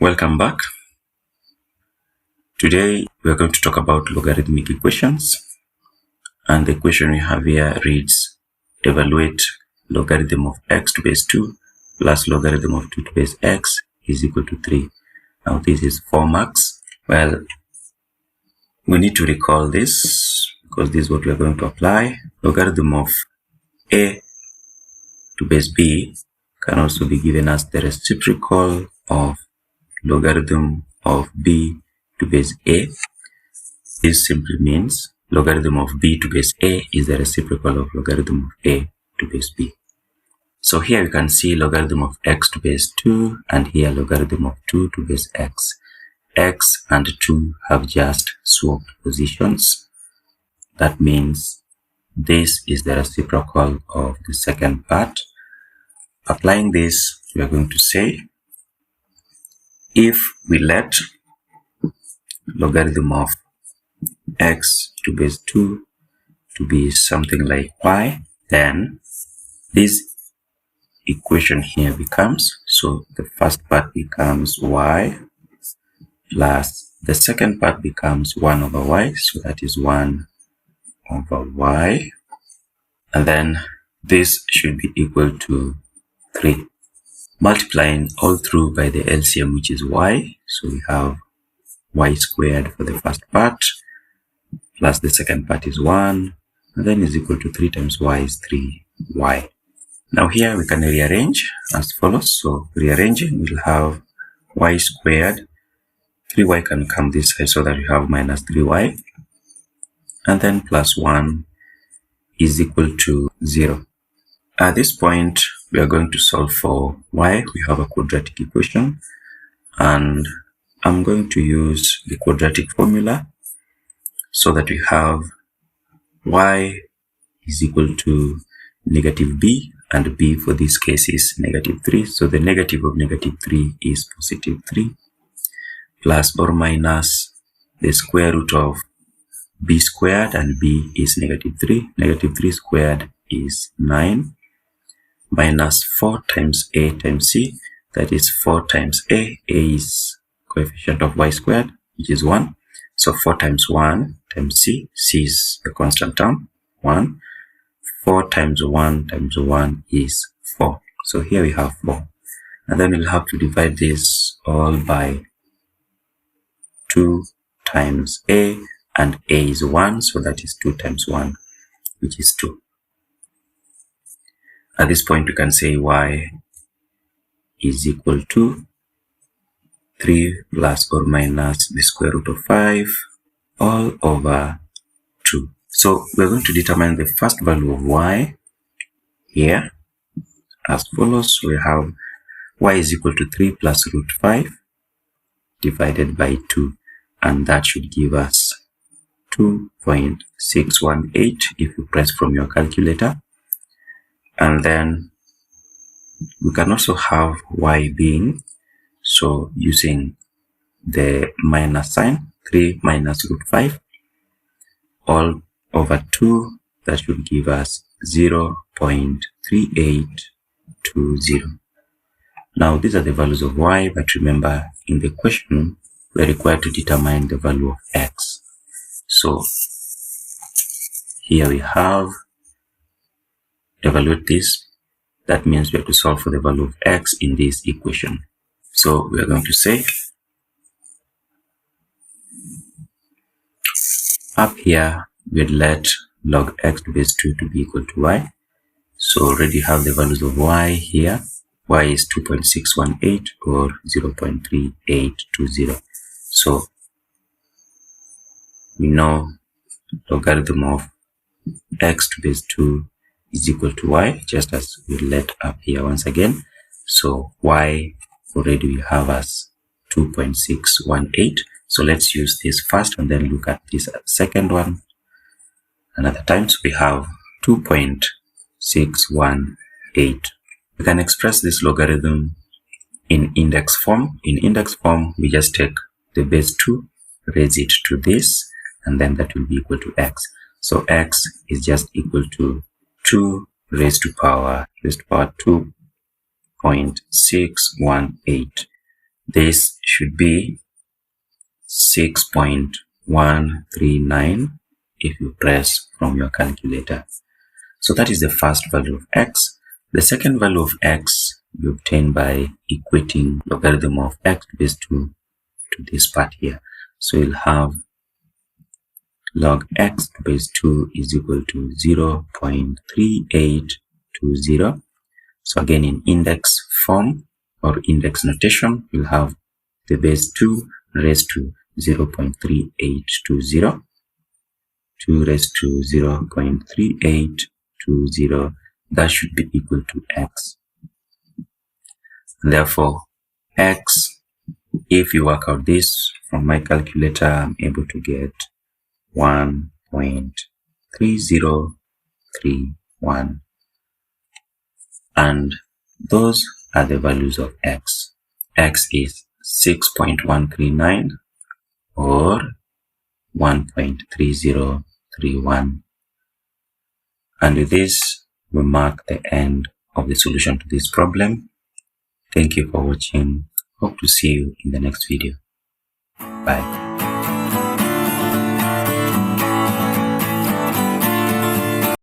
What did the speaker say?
Welcome back. Today we are going to talk about logarithmic equations, and the equation we have here reads: evaluate logarithm of x to base 2 plus logarithm of 2 to base x is equal to 3. Now this is 4 marks. Well, we need to recall this because this is what we are going to apply. Logarithm of a to base b can also be given as the reciprocal of logarithm of b to base a. This simply means logarithm of b to base a is the reciprocal of logarithm of a to base b. So here you can see logarithm of x to base 2 and here logarithm of 2 to base x. X and 2 have just swapped positions. That means this is the reciprocal of the second part. Applying this, we are going to say if we let logarithm of x to base 2 to be something like y, then this equation here becomes, so the first part becomes y plus the second part becomes 1 over y, so that is 1 over y, and then this should be equal to 3. Multiplying all through by the LCM, which is y, so we have y squared for the first part, plus the second part is 1, and then is equal to 3 times y is 3y. Now here we can rearrange as follows. So rearranging, we'll have y squared, 3y can come this side so that we have minus 3y, and then plus 1 is equal to 0. At this point, we are going to solve for y. We have a quadratic equation, and I'm going to use the quadratic formula so that we have y is equal to negative b, and b for this case is negative 3. So the negative of negative 3 is positive 3, plus or minus the square root of b squared, and b is negative 3. Negative 3 squared is 9, minus 4 times a times c, that is 4 times a is coefficient of y squared, which is 1. So 4 times 1 times c, c is a constant term, 1. 4 times 1 times 1 is 4. So here we have 4. And then we'll have to divide this all by 2 times a, and a is 1, so that is 2 times 1, which is 2. At this point, we can say y is equal to 3 plus or minus the square root of 5 all over 2. So we're going to determine the first value of y here as follows. We have y is equal to 3 plus root 5 divided by 2, and that should give us 2.618 if you press from your calculator. And then we can also have y being, so using the minus sign, 3 minus root 5 all over 2, that should give us 0.3820. Now these are the values of y, but remember in the question we're required to determine the value of x. So here we have, evaluate this. That means we have to solve for the value of x in this equation. So we are going to say up here we'd let log x to base 2 to be equal to y. So already have the values of y here. Y is 2.618 or 0.3820. So we know logarithm of x to base 2 is equal to y, just as we let up here once again. So y already we have as 2.618. So let's use this first and then look at this second one another time. So we have 2.618. We can express this logarithm in index form. In index form, we just take the base 2, raise it to this, and then that will be equal to x. So x is just equal to 2 raised to power 2.618. This should be 6.139 if you press from your calculator. So that is the first value of x. The second value of x we obtain by equating logarithm of x to base 2 to this part here. So you'll have log x to base 2 is equal to 0.3820. So again, in index form or index notation, you'll have the base 2 raised to 0.3820, 2 raised to 0.3820. That should be equal to x. Therefore, x, if you work out this from my calculator, I'm able to get 1.3031, and those are the values of x. X is 6.139 or 1.3031. And with this, we mark the end of the solution to this problem. Thank you for watching. Hope to see you in the next video. Bye.